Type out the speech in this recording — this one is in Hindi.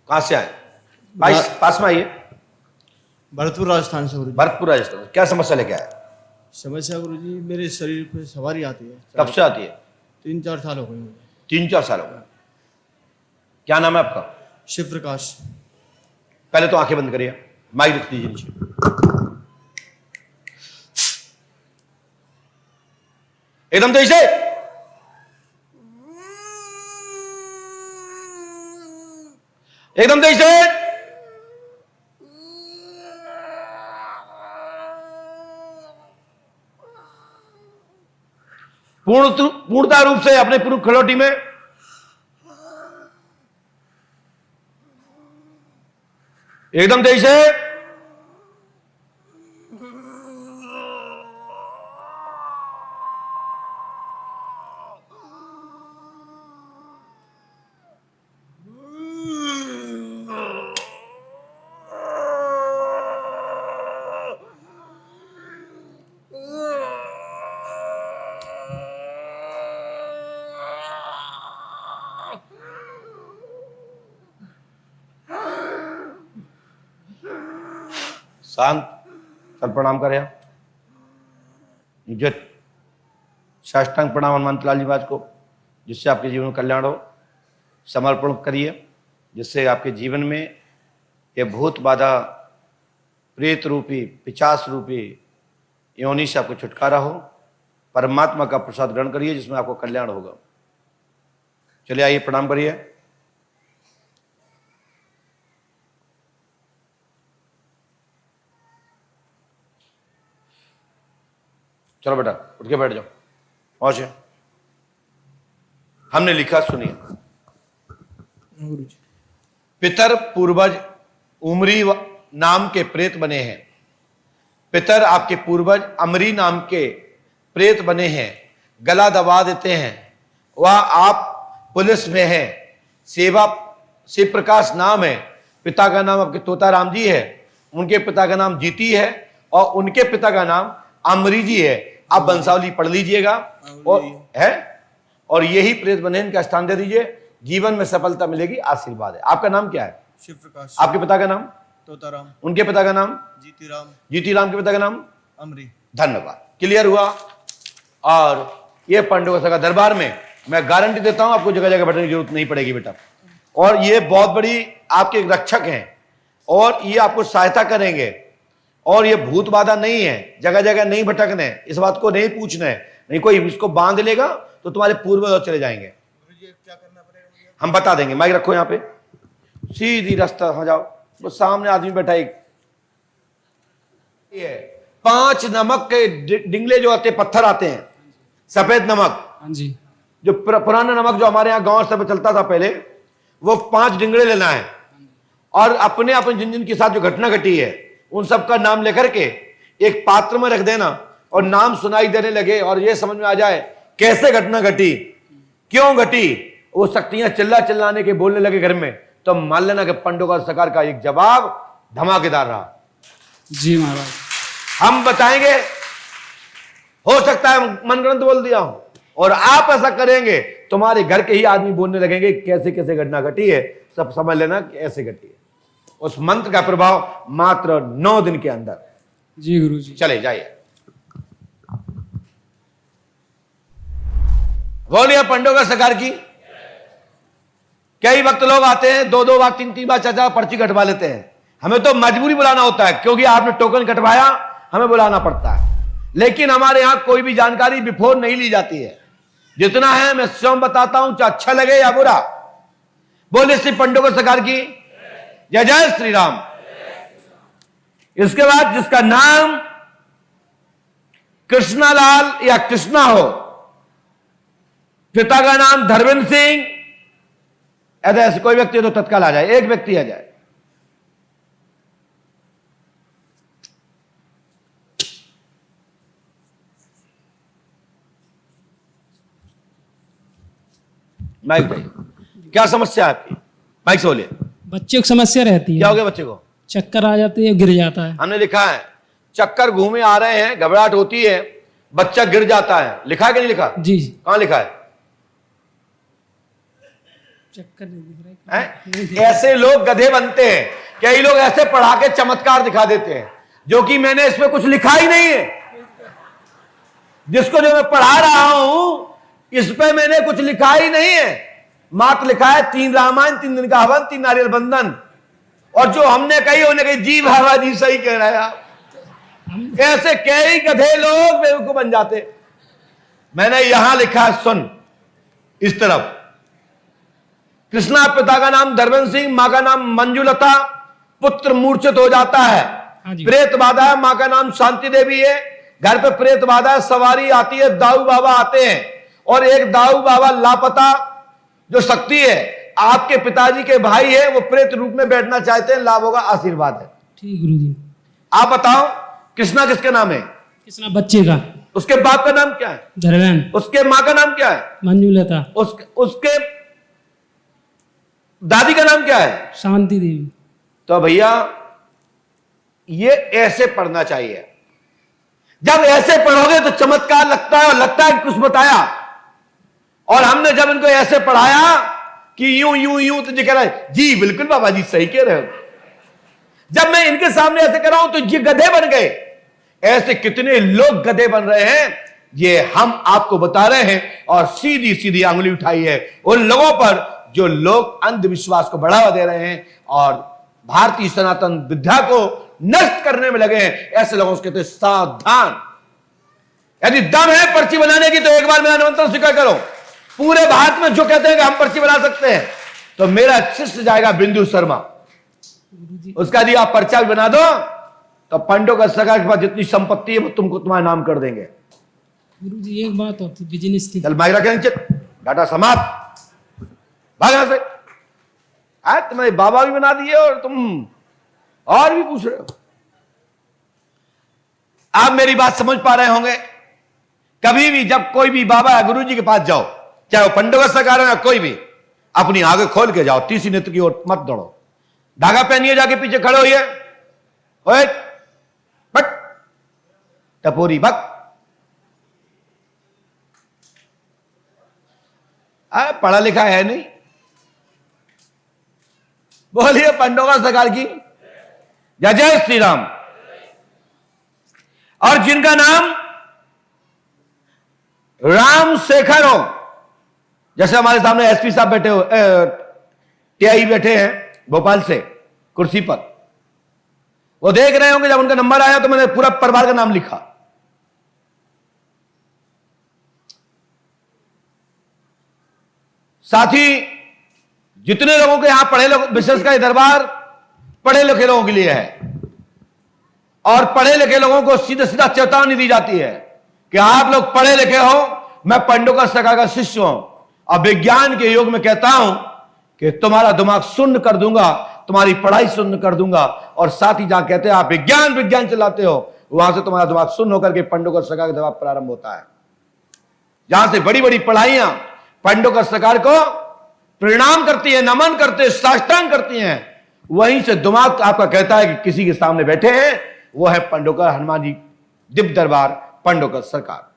कहां से आए? पास में आइए। भरतपुर राजस्थान से गुरुजी। भरतपुर राजस्थान। क्या समस्या लेके आए? समस्या गुरुजी, मेरे शरीर पे सवारी आती है। कब से आती है? 3-4 साल हो गए मुझे। 3-4 साल हो गए। क्या नाम है आपका? शिव प्रकाश। पहले तो आंखें बंद करिए, माइक रख दीजिए नीचे। एकदम तेजी से। एकदम तेजी से। पूर्णता रूप से अपने पूर्ण खड़ोटी में। एकदम तेजी से। शांत। सर प्रणाम करें। निजत साष्टांग प्रणाम हनुमंत लाल जी महाराज को, जिससे आपके जीवन में कल्याण हो। समर्पण करिए, जिससे आपके जीवन में ये भूत बाधा, प्रेत रूपी, पिशाच रूपी योनि से आपको छुटकारा हो। परमात्मा का प्रसाद ग्रहण करिए, जिसमें आपको कल्याण होगा। चलिए आइए, प्रणाम करिए। चलो बेटा, उठ के बैठ जाओ। और हमने लिखा, सुनिए। पितर पूर्वज उमरी नाम के प्रेत बने हैं। पितर आपके पूर्वज अमरी नाम के प्रेत बने हैं। गला दबा देते हैं। वह आप पुलिस में है। सेवा शिव प्रकाश नाम है। पिता का नाम आपके तोताराम जी है। उनके पिता का नाम जीती है और उनके पिता का नाम अमरी जी है। आप वंशावली पढ़ लीजिएगा। और है, और यही प्रेत बने, इनका स्थान दे दीजिए। जीवन में सफलता मिलेगी, आशीर्वाद है। आपका नाम क्या है? शिव प्रकाश। आपके पिता का नाम? तोताराम। उनके पिता का नाम? जीतीराम। जीतीराम के पिता का नाम? अमरी। धन्यवाद, क्लियर हुआ। और ये पंडों का दरबार में मैं गारंटी देता हूं, आपको जगह जगह बैठने की जरूरत नहीं पड़ेगी बेटा। और ये बहुत बड़ी आपके रक्षक हैं और ये आपको सहायता करेंगे। और ये भूत बाधा नहीं है, जगह जगह नहीं भटकना है, इस बात को नहीं पूछना है। नहीं कोई इसको बांध लेगा तो तुम्हारे पूर्वज चले जाएंगे। क्या करना पड़ेगा? हम बता देंगे। माइक रखो यहाँ पे, सीधी रास्ता हो जाओ। वो सामने आदमी बैठा एक, ये 5 नमक के डिंगले जो आते, पत्थर आते हैं, सफेद नमक। हाँ जी। जो पुराना नमक जो हमारे यहाँ गांव सब चलता था पहले, वो 5 डिंगड़े लेना है। और अपने अपने जिन जिन के साथ जो घटना घटी है उन सब का नाम लेकर के एक पात्र में रख देना। और नाम सुनाई देने लगे और ये समझ में आ जाए कैसे घटना घटी, क्यों घटी। वो शक्तियां चिल्लाने के बोलने लगे घर में, तो मान लेना कि पंडों का सरकार का एक जवाब धमाकेदार रहा। जी महाराज। हम बताएंगे, हो सकता है मनगढ़ंत बोल दिया हूं, और आप ऐसा करेंगे तुम्हारे घर के ही आदमी बोलने लगेंगे कैसे कैसे घटना घटी है। सब समझ लेना कि ऐसे घटी है। उस मंत्र का प्रभाव मात्र 9 दिन के अंदर। जी गुरु जी। चले जाइए। बोलिए पंडों का सरकार की। कई वक्त लोग आते हैं 2-2 बार 3-3 बार चाचा पर्ची कटवा लेते हैं। हमें तो मजबूरी बुलाना होता है, क्योंकि आपने टोकन कटवाया, हमें बुलाना पड़ता है। लेकिन हमारे यहां कोई भी जानकारी बिफोर नहीं ली जाती है। जितना है मैं स्वयं बताता हूं, चाहे अच्छा लगे या बुरा। बोले श्री पंडों का सरकार की जय। जय श्री राम। इसके बाद जिसका नाम कृष्णालाल या कृष्णा हो, पिता का नाम धर्मेंद्र सिंह, यदि ऐसे कोई व्यक्ति हो तो तत्काल आ जाए। एक व्यक्ति आ जाए। माइक चाहिए। क्या समस्या है आपकी? माइक से बोलिए। बच्चे को समस्या रहती है। क्या हो गया बच्चे को? चक्कर आ जाते हैं, गिर जाता है। हमने लिखा है चक्कर घूमे आ रहे हैं, घबराहट होती है, बच्चा गिर जाता है। लिखा है कि नहीं लिखा? जी। कहां लिखा है? चक्कर नहीं दिख रहा है। ऐसे लोग गधे बनते हैं। कई लोग ऐसे पढ़ा के चमत्कार दिखा देते हैं, जो कि मैंने इसमें कुछ लिखा ही नहीं है। जिसको जो मैं पढ़ा रहा हूं इस पे मैंने कुछ लिखा ही नहीं है। मात्र लिखा है 3 रामायण, 3 दिन का हवन, 3 नारियल बंधन। और जो हमने कही उन्होंने कही जी बाबा जी सही कह रहा है आप। ऐसे कई गधे लोग बेवकूफ बन जाते। मैंने यहां लिखा है, सुन इस तरफ, कृष्णा पिता का नाम धर्मेंद्र सिंह, मां का नाम मंजुलता, पुत्र मूर्छित हो जाता है, हाँ जी। प्रेत बाधा है, मां का नाम शांति देवी है, घर पे प्रेत बाधा है, सवारी आती है, दाऊ बाबा आते हैं और एक दाऊ बाबा लापता जो शक्ति है आपके पिताजी के भाई है, वो प्रेत रूप में बैठना चाहते हैं, लाभ होगा, आशीर्वाद है। ठीक गुरुजी। आप बताओ कृष्णा किसके नाम है? कृष्णा बच्चे का। उसके बाप का नाम क्या है? धर्मेंद्र। उसके मां का नाम क्या है? मंजुलता। उसके दादी का नाम क्या है? शांति देवी। तो भैया ये ऐसे पढ़ना चाहिए। जब ऐसे पढ़ोगे तो चमत्कार लगता है, और लगता है कि कुछ बताया। और हमने जब इनको ऐसे पढ़ाया कि यूं यूं यूं, तो कह रहा है जी बिल्कुल बाबा जी सही कह रहे हो। जब मैं इनके सामने ऐसे कर रहा हूं तो ये गधे बन गए। ऐसे कितने लोग गधे बन रहे हैं, ये हम आपको बता रहे हैं। और सीधी सीधी आंगुली उठाई है उन लोगों पर जो लोग अंधविश्वास को बढ़ावा दे रहे हैं और भारतीय सनातन विद्या को नष्ट करने में लगे हैं। ऐसे लोगों से कहते हैं सावधान। यदि दम है पर्ची बनाने की तो एक बार मेरा निमंत्रण स्वीकार करो। पूरे भारत में जो कहते हैं कि हम पर्ची बना सकते हैं, तो मेरा शिष्य जाएगा बिंदु शर्मा, उसका यदि आप पर्चा भी बना दो तो पंडों का सरकार के पास जितनी संपत्ति है वो तुमको तुम्हारे नाम कर देंगे। गुरुजी एक बात और थी, बिजनेस की। चल माइक रखे नीचे, डाटा समाप्त, भाग यहां से। आज तुम्हारे बाबा भी बना दिए और तुम और भी पूछ रहे हो। आप मेरी बात समझ पा रहे होंगे। कभी भी जब कोई भी बाबा या गुरु जी के पास जाओ, चाहे वो पंडों का सरकार हो या कोई भी, अपनी आंखें खोल के जाओ, तीसरी नेत्र की ओर मत दौड़ो। धागा पहनिए, जाके पीछे खड़े होइए, ओए बट टपोरी भक्त। पढ़ा लिखा है नहीं। बोलिए पंडों का सरकार की जय जय श्री राम। और जिनका नाम राम शेखर हो, जैसे हमारे सामने एसपी साहब बैठे हो, टीआई बैठे हैं भोपाल से कुर्सी पर, वो देख रहे होंगे जब उनका नंबर आया तो मैंने पूरा परिवार का नाम लिखा। साथ ही जितने लोगों के यहां पढ़े लोग, विशेष का दरबार पढ़े लिखे लोगों के लिए है, और पढ़े लिखे लोगों को सीधा सीधा चेतावनी दी जाती है कि आप लोग पढ़े लिखे हो, मैं पंडों का सरकार का शिष्य हूं, और विज्ञान के युग में कहता हूं कि तुम्हारा दिमाग शून्य कर दूंगा, तुम्हारी पढ़ाई शून्य कर दूंगा। और साथ ही जहां कहते हैं आप विज्ञान विज्ञान चलाते हो, वहां से तुम्हारा दिमाग शून्य होकर के पंडों का सरकार का दबाव प्रारंभ होता है। जहां से बड़ी बड़ी पढ़ाइयां पंडों का सरकार को प्रणाम करती है, नमन करते हैं, साष्टांग करती हैं, वहीं से दिमाग आपका कहता है कि किसी के सामने बैठे हैं वो है पंडों का हनुमान जी दिव्य दरबार पंडों का सरकार।